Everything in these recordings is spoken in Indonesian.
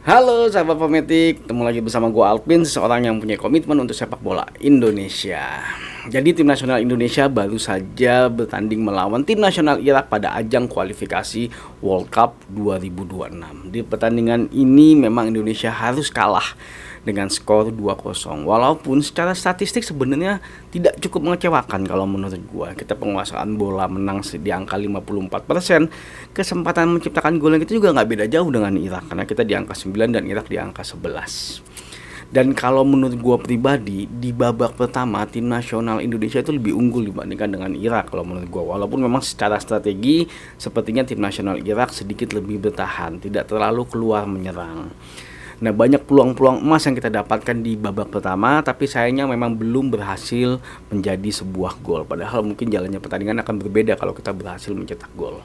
Halo sahabat Pemetik, ketemu lagi bersama gue Alvin, seseorang yang punya komitmen untuk sepak bola Indonesia. Jadi tim nasional Indonesia baru saja bertanding melawan tim nasional Irak pada ajang kualifikasi World Cup 2026. Di pertandingan ini memang Indonesia harus kalah dengan skor 2-0. Walaupun secara statistik sebenarnya tidak cukup mengecewakan kalau menurut gua. Kita penguasaan bola menang di angka 54%. Kesempatan menciptakan gol yang itu juga nggak beda jauh dengan Irak, karena kita di angka 9 dan Irak di angka 11. Dan kalau menurut gua pribadi, di babak pertama tim nasional Indonesia itu lebih unggul dibandingkan dengan Irak kalau menurut gua. Walaupun memang secara strategi sepertinya tim nasional Irak sedikit lebih bertahan, tidak terlalu keluar menyerang. Nah, banyak peluang-peluang emas yang kita dapatkan di babak pertama, tapi sayangnya memang belum berhasil menjadi sebuah gol. Padahal mungkin jalannya pertandingan akan berbeda kalau kita berhasil mencetak gol.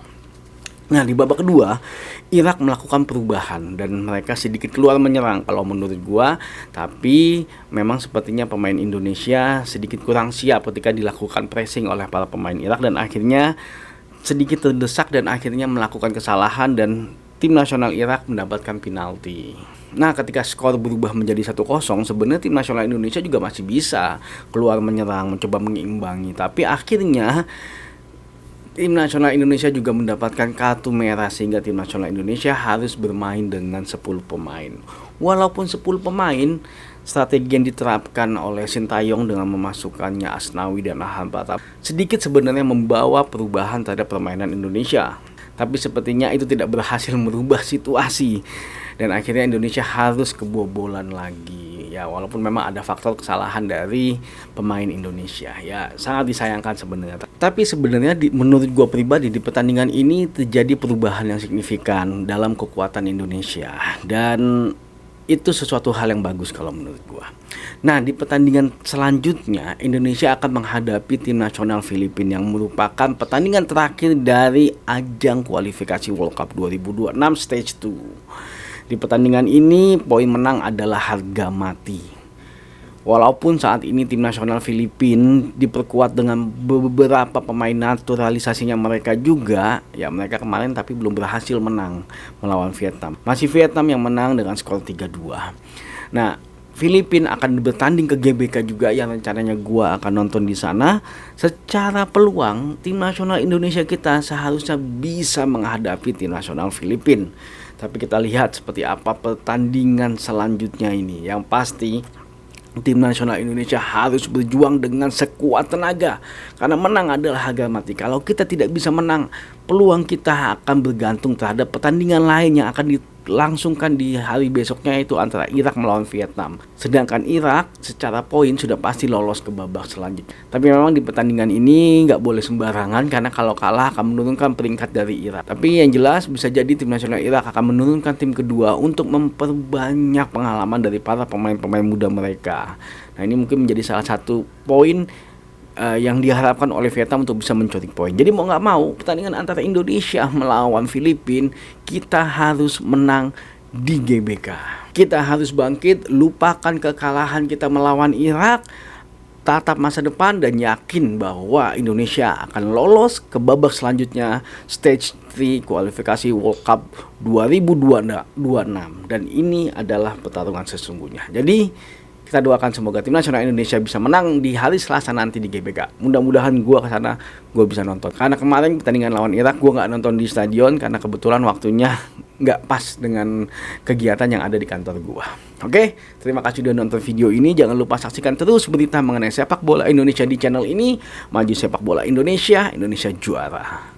Nah, di babak kedua, Irak melakukan perubahan dan mereka sedikit keluar menyerang kalau menurut gua, tapi memang sepertinya pemain Indonesia sedikit kurang siap ketika dilakukan pressing oleh para pemain Irak dan akhirnya sedikit terdesak dan akhirnya melakukan kesalahan dan tim nasional Irak mendapatkan penalti. Nah, ketika skor berubah menjadi 1-0, sebenarnya tim nasional Indonesia juga masih bisa keluar menyerang, mencoba menyeimbangi, tapi akhirnya tim nasional Indonesia juga mendapatkan kartu merah sehingga tim nasional Indonesia harus bermain dengan 10 pemain. Walaupun 10 pemain, strategi yang diterapkan oleh Sintayong dengan memasukkannya Asnawi dan Ahmad Pratap sedikit sebenarnya membawa perubahan terhadap permainan Indonesia. Tapi sepertinya itu tidak berhasil merubah situasi dan akhirnya Indonesia harus kebobolan lagi. Ya, walaupun memang ada faktor kesalahan dari pemain Indonesia, ya sangat disayangkan sebenarnya. Tapi sebenarnya menurut gue pribadi di pertandingan ini terjadi perubahan yang signifikan dalam kekuatan Indonesia dan itu sesuatu hal yang bagus kalau menurut gue. Nah, di pertandingan selanjutnya Indonesia akan menghadapi tim nasional Filipina yang merupakan pertandingan terakhir dari ajang kualifikasi World Cup 2026 Stage 2. Di pertandingan ini poin menang adalah harga mati. Walaupun saat ini tim nasional Filipina diperkuat dengan beberapa pemain naturalisasinya mereka juga, ya mereka kemarin tapi belum berhasil menang melawan Vietnam. Masih Vietnam yang menang dengan skor 3-2. Nah, Filipina akan bertanding ke GBK juga yang rencananya gua akan nonton di sana. Secara peluang tim nasional Indonesia kita seharusnya bisa menghadapi tim nasional Filipina. Tapi kita lihat seperti apa pertandingan selanjutnya ini. Yang pasti tim nasional Indonesia harus berjuang dengan sekuat tenaga karena menang adalah harga mati. Kalau kita tidak bisa menang, peluang kita akan bergantung terhadap pertandingan lain yang akan dilangsungkan di hari besoknya, itu antara Irak melawan Vietnam. Sedangkan Irak secara poin sudah pasti lolos ke babak selanjutnya. Tapi memang di pertandingan ini nggak boleh sembarangan karena kalau kalah akan menurunkan peringkat dari Irak. Tapi yang jelas bisa jadi tim nasional Irak akan menurunkan tim kedua untuk memperbanyak pengalaman dari para pemain-pemain muda mereka. Nah, ini mungkin menjadi salah satu poin yang diharapkan oleh Vietnam untuk bisa mencuri poin. Jadi mau nggak mau pertandingan antara Indonesia melawan Filipina kita harus menang di GBK. Kita harus bangkit, lupakan kekalahan kita melawan Irak, tatap masa depan dan yakin bahwa Indonesia akan lolos ke babak selanjutnya Stage 3 kualifikasi World Cup 2026 dan ini adalah pertarungan sesungguhnya. Jadi kita doakan semoga tim nasional Indonesia bisa menang di hari Selasa nanti di GBK. Mudah-mudahan gue kesana, gue bisa nonton. Karena kemarin pertandingan lawan Irak gue nggak nonton di stadion karena kebetulan waktunya nggak pas dengan kegiatan yang ada di kantor gue. Oke, terima kasih sudah nonton video ini. Jangan lupa saksikan terus berita mengenai sepak bola Indonesia di channel ini. Maju sepak bola Indonesia, Indonesia juara.